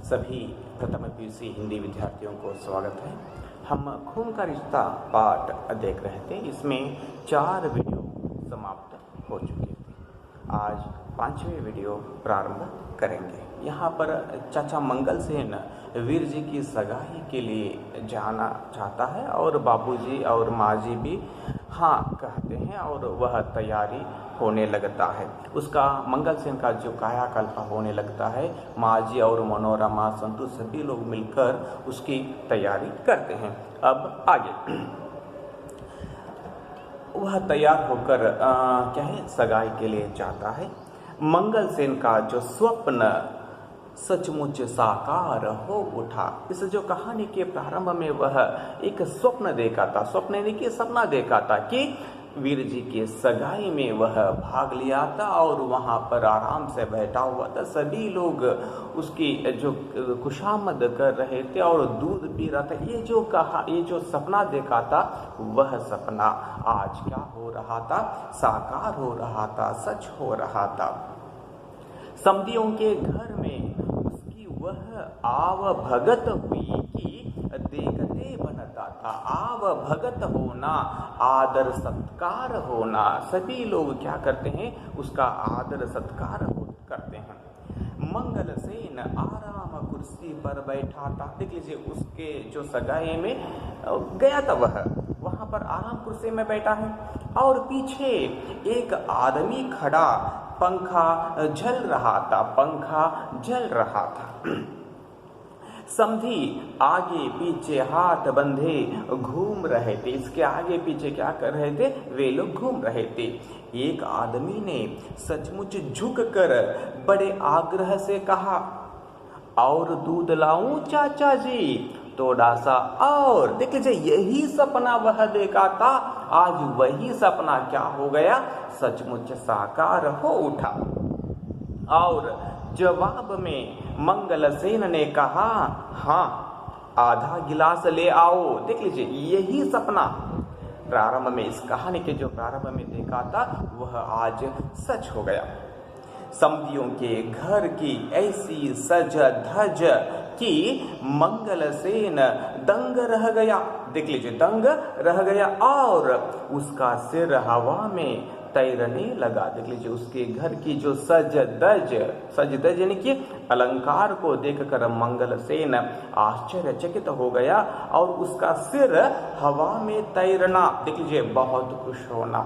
सभी प्रथम पीयूसी हिंदी विद्यार्थियों को स्वागत है। हम खून का रिश्ता पाठ देख रहे थे। इसमें 4 वीडियो समाप्त हो चुके थे। आज 5वें वीडियो प्रारंभ करेंगे। यहाँ पर चाचा मंगल सेन वीर जी की सगाई के लिए जाना चाहता है और बाबूजी और माँ जी भी हाँ कहते हैं और वह तैयारी होने लगता है। उसका मंगल सेन का जो कायाकल्प होने लगता है। माँ जी और मनोरमा संतु सभी लोग मिलकर उसकी तैयारी करते हैं। अब आगे वह तैयार होकर क्या है सगाई के लिए जाता है। मंगल सेन का जो स्वप्न सचमुच साकार हो उठा। इस जो कहानी के प्रारंभ में वह एक स्वप्न देखा था, स्वप्न देखिए सपना देखा था कि वीर जी के सगाई में वह भाग लिया था और वहाँ पर आराम से बैठा हुआ था। सभी लोग उसकी जो खुशामद कर रहे थे और दूध पी रहा था। ये जो सपना देखा था वह सपना आज क्या हो रहा था, साकार हो रहा था, सच हो रहा था। समधियों के घर में उसकी वह आव भगत हुई कि देखते बनता था। आव भगत होना, आदर सत्कार होना, सभी लोग क्या करते हैं उसका आदर सत्कार करते हैं। मंगल सेन आराम कुर्सी पर बैठा था। देख लीजिए उसके जो सगाई में गया था वह वहां पर आराम कुर्सी में बैठा है और पीछे एक आदमी खड़ा, पंखा जल रहा था। समधी आगे पीछे हाथ बंधे घूम रहे थे। इसके आगे पीछे क्या कर रहे थे, वे लोग घूम रहे थे। एक आदमी ने सचमुच झुककर बड़े आग्रह से कहा, और दूध लाऊं चाचा जी, थोड़ा सा और। देख लीजिए यही सपना वह देखा था, आज वही सपना क्या हो गया, सचमुच साकार हो उठा। और जवाब में मंगल सेन ने कहा, हाँ आधा गिलास ले आओ। देख लीजिए यही सपना प्रारंभ में, इस कहानी के जो प्रारंभ में देखा था वह आज सच हो गया। समधियों के घर की ऐसी सज धज कि मंगल सेन दंग रह गया। देख लीजिए दंग रह गया और उसका सिर हवा में तैरने लगा। देख लीजिए उसके घर की जो सज दज यानी कि अलंकार को देखकर मंगल सेन आश्चर्यचकित हो गया और उसका सिर हवा में तैरना। देख लीजिए बहुत खुश होना,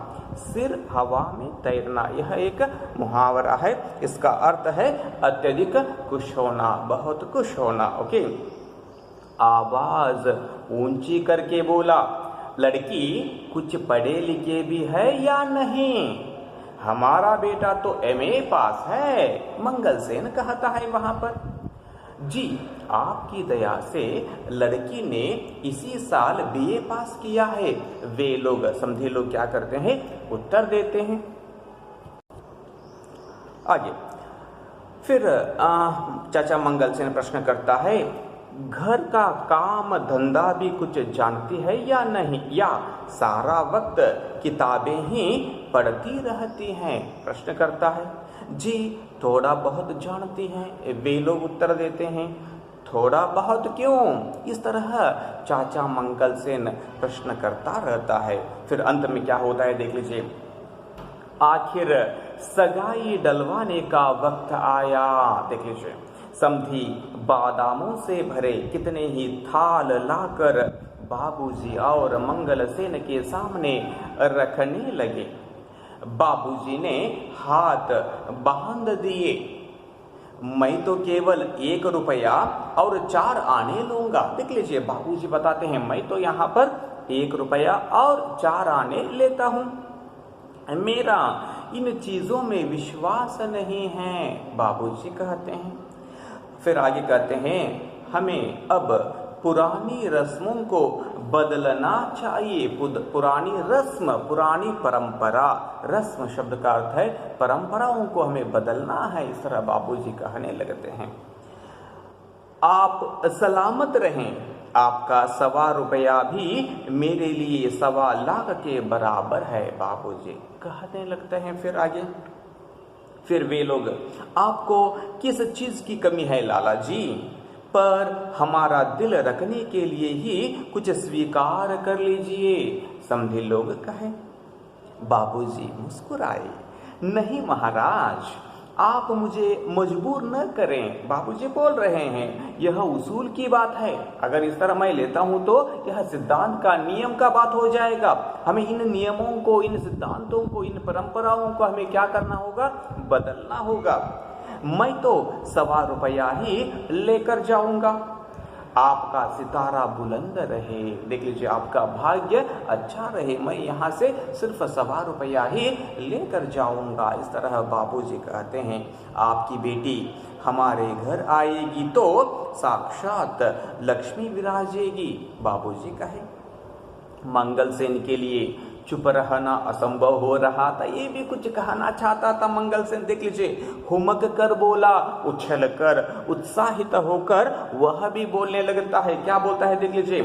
सिर हवा में तैरना, यह एक मुहावरा है। इसका अर्थ है अत्यधिक खुश होना, बहुत खुश होना। ओके, आवाज ऊंची करके बोला, लड़की कुछ पढ़े लिखे भी है या नहीं? हमारा बेटा तो एमए पास है, मंगल सेन कहता है वहां पर। जी आपकी दया से लड़की ने इसी साल बीए पास किया है, वे लोग समझे लोग क्या करते हैं, उत्तर देते हैं। आगे फिर चाचा मंगल सेन प्रश्न करता है, घर का काम धंधा भी कुछ जानती है या नहीं, या सारा वक्त किताबें ही पढ़ती रहती हैं? प्रश्न करता है। जी थोड़ा बहुत जानती हैं, वे लोग उत्तर देते हैं। थोड़ा बहुत क्यों? इस तरह चाचा मंगल सेन प्रश्न करता रहता है। फिर अंत में क्या होता है देख लीजिए। आखिर सगाई डलवाने का वक्त आया। देख लीजिए समधी बादामों से भरे कितने ही थाल लाकर बाबूजी और मंगल सेन के सामने रखने लगे। बाबूजी ने हाथ बांध दिए। मैं तो केवल 1 रुपया और 4 आने लूंगा। देख लीजिए बाबूजी बताते हैं, मैं तो यहाँ पर 1 रुपया और 4 आने लेता हूँ, मेरा इन चीजों में विश्वास नहीं है, बाबूजी कहते हैं। फिर आगे कहते हैं, हमें अब पुरानी रस्मों को बदलना चाहिए। पुरानी रस्म, पुरानी परंपरा, रस्म शब्द का अर्थ है परंपराओं को हमें बदलना है। इस तरह बाबूजी कहने लगते हैं। आप सलामत रहें, आपका 1.25 रुपया भी मेरे लिए 1.25 लाख के बराबर है, बाबूजी कहने लगते हैं। फिर आगे फिर वे लोग, आपको किस चीज की कमी है लाला जी? पर हमारा दिल रखने के लिए ही कुछ स्वीकार कर लीजिए, समझे लोग कहे। बाबूजी मुस्कुराए। नहीं महाराज, आप मुझे मजबूर न करें। बाबूजी बोल रहे हैं यह उसूल की बात है, अगर इस तरह मैं लेता हूं तो यह सिद्धांत का नियम का बात हो जाएगा। हमें इन नियमों को, इन सिद्धांतों को, इन परंपराओं को हमें क्या करना होगा, बदलना होगा। मैं तो ₹1.25 ही लेकर जाऊंगा। आपका सितारा बुलंद रहे, देख लीजिए आपका भाग्य अच्छा रहे, मैं यहाँ से सिर्फ ₹1.25 ही लेकर जाऊंगा। इस तरह बाबूजी कहते हैं आपकी बेटी हमारे घर आएगी तो साक्षात लक्ष्मी विराजेगी। बाबूजी कहे। मंगलसेन के लिए चुप रहना असंभव हो रहा था, ये भी कुछ कहना चाहता था मंगलसेन। देख लीजिए हुमक कर बोला, उछल कर, उत्साहित होकर वह भी बोलने लगता है। क्या बोलता है देख लीजिए,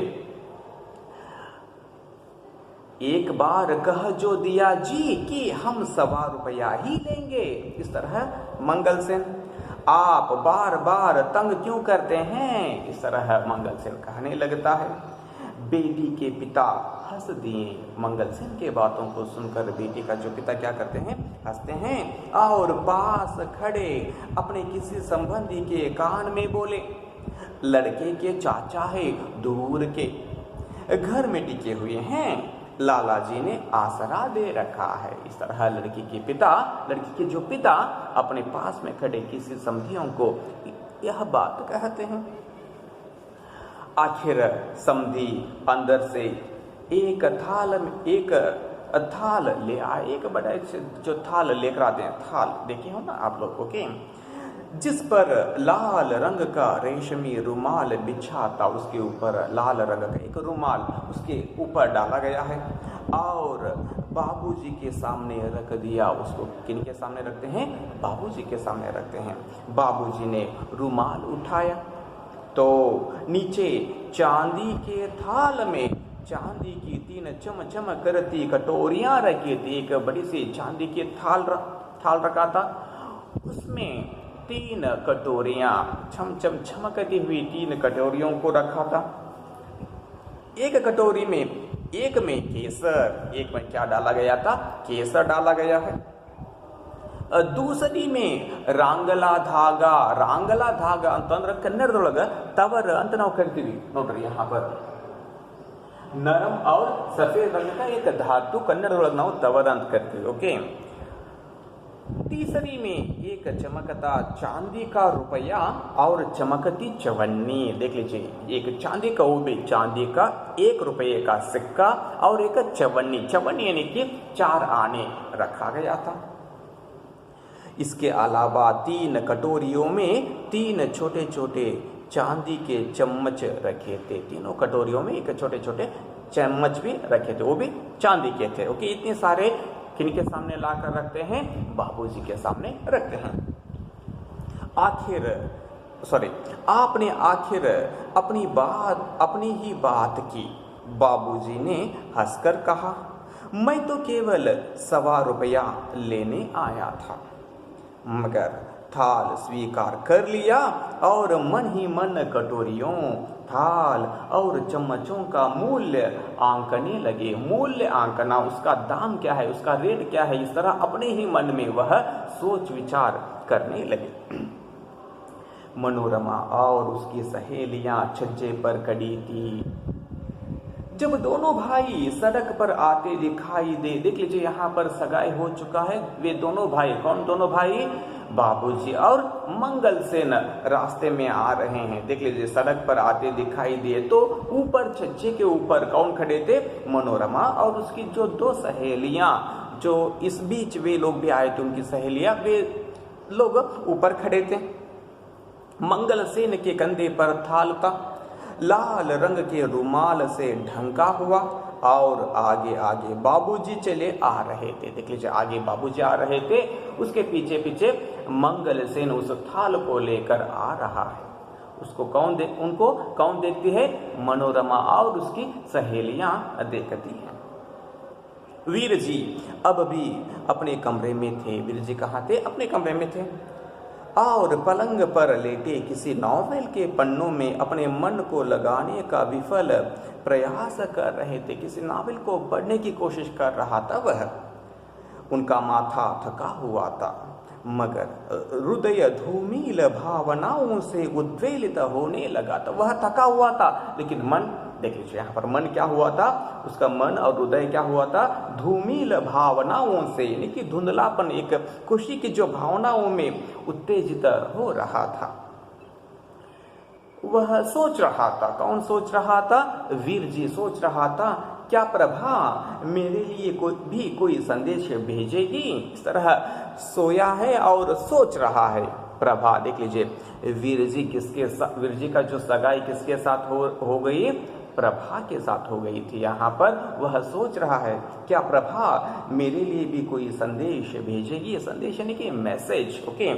एक बार कह जो दिया जी कि हम ₹1.25 ही लेंगे। इस तरह मंगलसेन। आप बार बार तंग क्यों करते हैं, इस तरह मंगलसेन कहने लगता है। बेटी के पिता हंस दिए। मंगलसेन के बातों को सुनकर बेटी का जो पिता क्या करते हैं, हंसते हैं और पास खड़े अपने किसी संबंधी के कान में बोले। लड़के के चाचा है, दूर के घर में टिके हुए हैं, लाला जी ने आसरा दे रखा है। इस तरह लड़की के जो पिता अपने पास में खड़े किसी समधियों को यह बात कहते हैं। आखिर समधी अंदर से एक थाल ले आए, एक बड़ा जो थाल लेकर आते हैं, थाल देखे हो ना आप लोग, ओके, जिस पर लाल रंग का रेशमी रुमाल बिछा था, उसके ऊपर लाल रंग का एक रुमाल उसके ऊपर डाला गया है और बाबूजी के सामने रख दिया। उसको किन के सामने रखते हैं, बाबूजी के सामने रखते हैं। बाबूजी ने रुमाल उठाया तो नीचे चांदी के थाल में चांदी की 3 चम करती कटोरियां रखी थी। एक बड़ी सी चांदी की थाल रखा था, उसमें 3 कटोरियां छम चमकती हुई 3 कटोरियों को रखा था। एक कटोरी में, एक में केसर, एक में क्या डाला गया था, केसर डाला गया है। दूसरी में रांगला धागा ಅಂತಂದ್ರೆ ಕನ್ನಡದೊಳಗ तवर ಅಂತ ನಾವು ಕರಿತೀವಿ ನೋಡ್ರಿ। यहाँ पर नरम और सफेद रंग का एक धातु कन्नडದೊಳಗ ನಾವು तवर ಅಂತ ಕರಿತೀವಿ, ओके। तीसरी में एक चमकता चांदी का रुपया और चमकती चवन्नी, देख लीजिए एक चांदी का, वो भी चांदी का 1 रुपये का सिक्का और एक चवन्नी यानी कि 4 आने रखा गया था। इसके अलावा 3 कटोरियों में 3 छोटे छोटे चांदी के चम्मच रखे थे। तीनों कटोरियों में एक छोटे छोटे चम्मच भी रखे थे, वो भी चांदी के थे, ओके। इतने सारे किनके सामने लाकर रखते हैं, बाबूजी के सामने रखते हैं। आपने आखिर अपनी ही बात की। बाबूजी ने हंसकर कहा, मैं तो केवल ₹1.25 लेने आया था। मगर थाल स्वीकार कर लिया और मन ही मन कटोरियों, थाल और चम्मचों का मूल्य आंकने लगे। मूल्य आंकना, उसका दाम क्या है, उसका रेट क्या है, इस तरह अपने ही मन में वह सोच विचार करने लगे। मनोरमा और उसकी सहेलियां छज्जे पर खड़ी थी। जब दोनों भाई सड़क पर आते दिखाई दे, देख लीजिए यहाँ पर सगाई हो चुका है। वे दोनों भाई, कौन दोनों भाई, बाबूजी और मंगलसेन रास्ते में आ रहे हैं। देख लीजिए सड़क पर आते दिखाई दिए तो ऊपर छज्जे के ऊपर कौन खड़े थे, मनोरमा और उसकी जो 2 सहेलियां, जो इस बीच वे लोग भी आए थे, उनकी सहेलियां, वे लोग ऊपर खड़े थे। मंगलसेन के कंधे पर थाल था, लाल रंग के रुमाल से ढंका हुआ और आगे आगे बाबूजी चले आ रहे थे। देख लीजिए आगे बाबूजी आ रहे थे, उसके पीछे पीछे मंगलसेन उस थाल को लेकर आ रहा है। उनको कौन देखती है, मनोरमा और उसकी सहेलियां देखती हैं। वीर जी अब भी अपने कमरे में थे। वीर जी कहाँ थे, अपने कमरे में थे। और पलंग पर लेटे किसी नॉवेल के पन्नों में अपने मन को लगाने का विफल प्रयास कर रहे थे। किसी नॉवेल को पढ़ने की कोशिश कर रहा था वह। उनका माथा थका हुआ था, मगर हृदय धूमिल भावनाओं से उद्वेलित होने लगा था। वह थका हुआ था, लेकिन मन, देख लीजिए यहाँ पर मन क्या हुआ था, उसका मन और हृदय क्या हुआ था, धूमिल भावनाओं से, यानी कि धुंधलापन, एक खुशी की जो भावनाओं में उत्तेजित हो रहा था। वह सोच रहा था, कौन सोच रहा था, वीर जी सोच रहा था, क्या प्रभा मेरे लिए कोई संदेश भेजेगी। इस तरह सोया है और सोच रहा है। प्रभा, देख लीजिए वीर जी का जो सगाई किसके साथ हो गई, प्रभा के साथ हो गई थी। यहाँ पर वह सोच रहा है, क्या प्रभा मेरे लिए भी कोई संदेश भेजेगी। संदेश यानी कि मैसेज, ओके।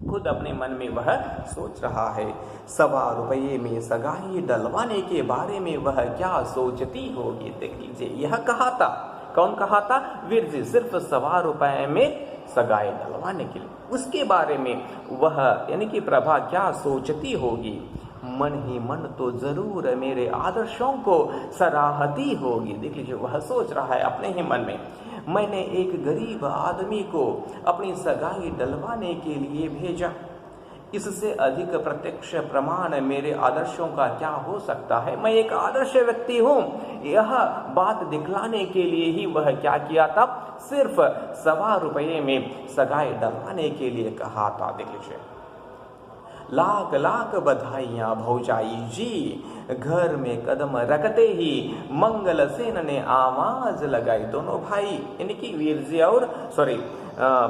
खुद अपने मन में वह सोच रहा है। 1.25 रुपये में सगाई डलवाने के बारे में वह क्या सोचती होगी। देख लीजिए, यह कहा था, कौन कहा था, वीर जी, सिर्फ 1.25 रुपये में सगाई डलवाने के लिए। उसके बारे में वह यानी कि प्रभा क्या सोचती होगी। मन ही मन तो जरूर मेरे आदर्शों को सराहती होगी। देख लीजिए, वह सोच रहा है अपने ही मन में, मैंने एक गरीब आदमी को अपनी सगाई डलवाने के लिए भेजा। इससे अधिक प्रत्यक्ष प्रमाण मेरे आदर्शों का क्या हो सकता है। मैं एक आदर्श व्यक्ति हूँ। यह बात दिखलाने के लिए ही वह क्या किया था, सिर्फ 1.25 रुपये में सगाई डलवाने के लिए कहा था। देख लीजिए, लाख लाख बधाइयां भौजाई जी। घर में कदम रखते ही मंगल सेन ने आवाज लगाई। दोनों भाई यानी कि वीर जी और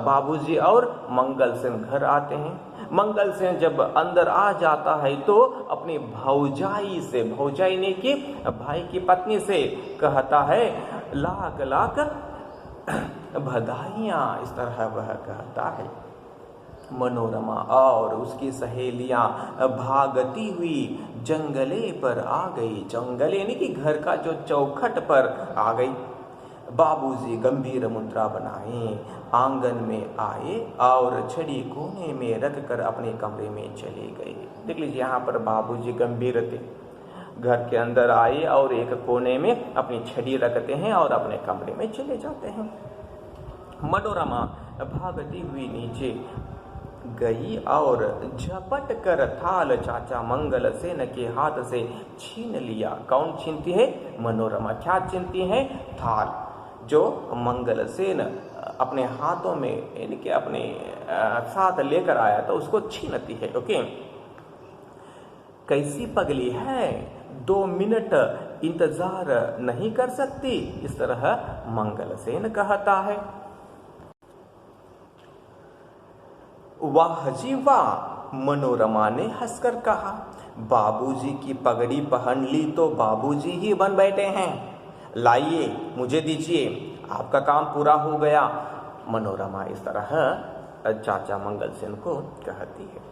बाबूजी और मंगल सेन घर आते हैं। मंगल सेन जब अंदर आ जाता है तो अपनी भौजाई ने की भाई की पत्नी से कहता है, लाख लाख बधाइयां। इस तरह वह कहता है। मनोरमा और उसकी सहेलियां भागती हुई जंगले पर आ गई। जंगले यानी कि घर का जो चौखट पर आ गई। बाबूजी गंभीर मुद्रा बनाए आंगन में आए और छड़ी कोने में रखकर अपने कमरे में चले गए। देख लीजिए, यहाँ पर बाबूजी गंभीर थे, घर के अंदर आए और एक कोने में अपनी छड़ी रखते हैं और अपने कमरे में चले जाते हैं। मनोरमा भागती हुई नीचे गई और झपट कर थाल चाचा मंगल सेन के हाथ से छीन लिया। कौन छीनती है, मनोरमा। क्या छीनती है, थाल, जो मंगल सेन अपने हाथों में यानी कि अपने साथ लेकर आया था, उसको छीनती है। ओके, कैसी पगली है, 2 मिनट इंतजार नहीं कर सकती। इस तरह मंगल सेन कहता है। वाह जी वाह, मनोरमा ने हंसकर कहा। बाबूजी की पगड़ी पहन ली तो बाबूजी ही बन बैठे हैं। लाइए, मुझे दीजिए, आपका काम पूरा हो गया। मनोरमा इस तरह चाचा मंगल सेन को कहती है।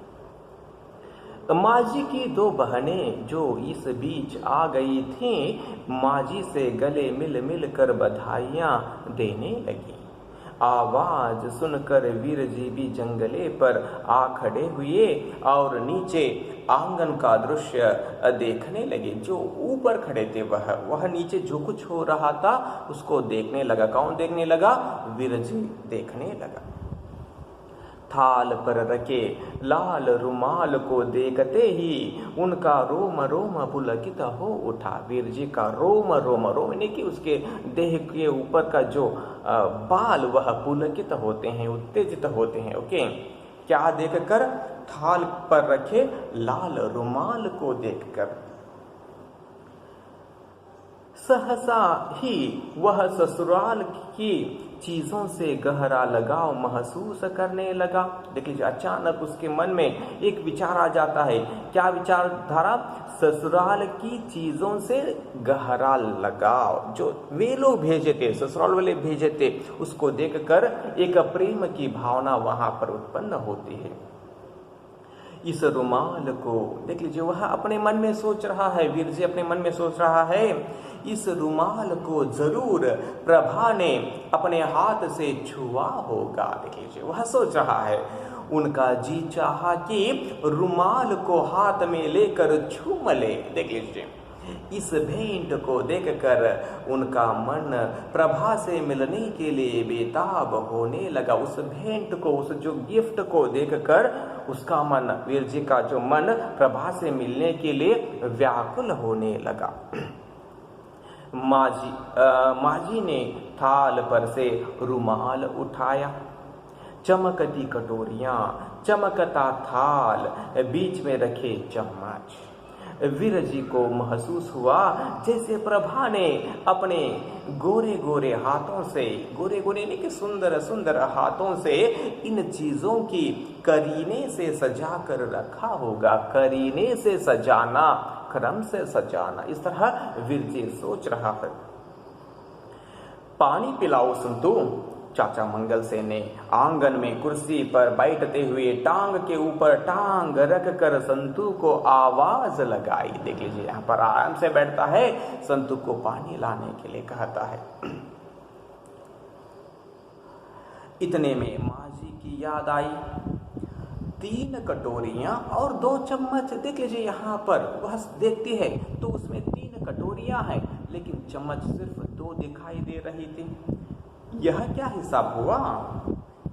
माजी की 2 बहनें जो इस बीच आ गई थीं, माजी से गले मिल मिल कर बधाइयां देने लगी। आवाज सुनकर वीर जी भी जंगले पर आ खड़े हुए और नीचे आंगन का दृश्य देखने लगे। जो ऊपर खड़े थे वह नीचे जो कुछ हो रहा था उसको देखने लगा। कौन देखने लगा, वीर जी देखने लगा। थाल पर रखे लाल रुमाल को देखते ही उनका रोम रोम पुलकित हो उठा। वीर जी का रोम यानी कि उसके देह के ऊपर का जो बाल वह पुलकित होते हैं, उत्तेजित होते हैं। ओके, क्या देखकर, थाल पर रखे लाल रुमाल को देखकर। सहसा ही वह ससुराल की चीजों से गहरा लगाव महसूस करने लगा। देख लीजिए, अचानक उसके मन में एक विचार आ जाता है। क्या विचारधारा, ससुराल की चीजों से गहरा लगाव। जो वे लोग भेजे थे, ससुराल वाले भेजे थे, उसको देखकर एक प्रेम की भावना वहां पर उत्पन्न होती है। इस रुमाल को देख लीजिए, वह अपने मन में सोच रहा है, वीर जी अपने मन में सोच रहा है, इस रुमाल को जरूर प्रभा ने अपने हाथ से छुआ होगा। देख लीजिए, वह सोच रहा है। उनका जी चाहा कि रुमाल को हाथ में लेकर झूम ले। देख लीजिए, इस भेंट को देखकर उनका मन प्रभा से मिलने के लिए बेताब होने लगा। उस भेंट को, उस जो गिफ्ट को देखकर उसका मन, वीर जी का जो मन प्रभा से मिलने के लिए व्याकुल होने लगा। माजी ने थाल पर से रुमाल उठाया, चमकती कटोरियां, चमकता थाल, बीच में रखे चम्मच। वीर जी को महसूस हुआ जैसे प्रभा ने अपने गोरे गोरे हाथों से, गोरे गोरे नहीं कि सुंदर सुंदर हाथों से इन चीजों की करीने से सजा कर रखा होगा। करीने से सजाना, क्रम से सजाना, इस तरह वीर जी सोच रहा है। पानी पिलाओ संतू, चाचा मंगल सेन ने आंगन में कुर्सी पर बैठते हुए टांग के ऊपर टांग रखकर संतू को आवाज लगाई। देख लीजिए, यहाँ पर आराम से बैठता है, संतू को पानी लाने के लिए कहता है। इतने में माँ जी की याद आई। 3 कटोरियां और 2 चम्मच। देख लीजिए, यहाँ पर वह देखती है तो उसमें 3 कटोरियां हैं, लेकिन चम्मच सिर्फ 2 दिखाई दे रही थी। यह क्या हिसाब हुआ?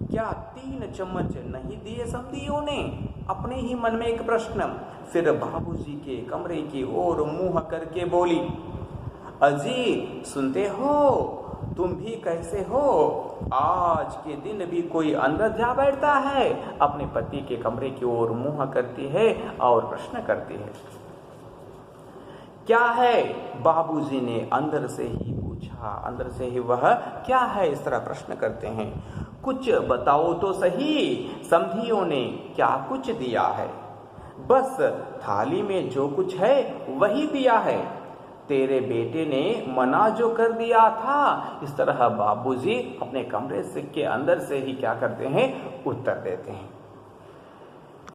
क्या 3 चम्मच नहीं दिए समधियों ने? अपने ही मन में एक प्रश्न। फिर बाबूजी के कमरे की ओर मुंह करके बोली, अजी सुनते हो, तुम भी कैसे हो? आज के दिन भी कोई अंदर जा बैठता है। अपने पति के कमरे की ओर मुंह करती है और प्रश्न करती है, क्या है? बाबूजी ने अंदर से ही पूछा। अंदर से ही वह क्या है इस तरह प्रश्न करते हैं। कुछ बताओ तो सही, समधियों ने क्या कुछ दिया है? बस थाली में जो कुछ है वही दिया है। तेरे बेटे ने मना जो कर दिया था। इस तरह बाबूजी अपने कमरे से के अंदर से ही क्या करते हैं, उत्तर देते हैं।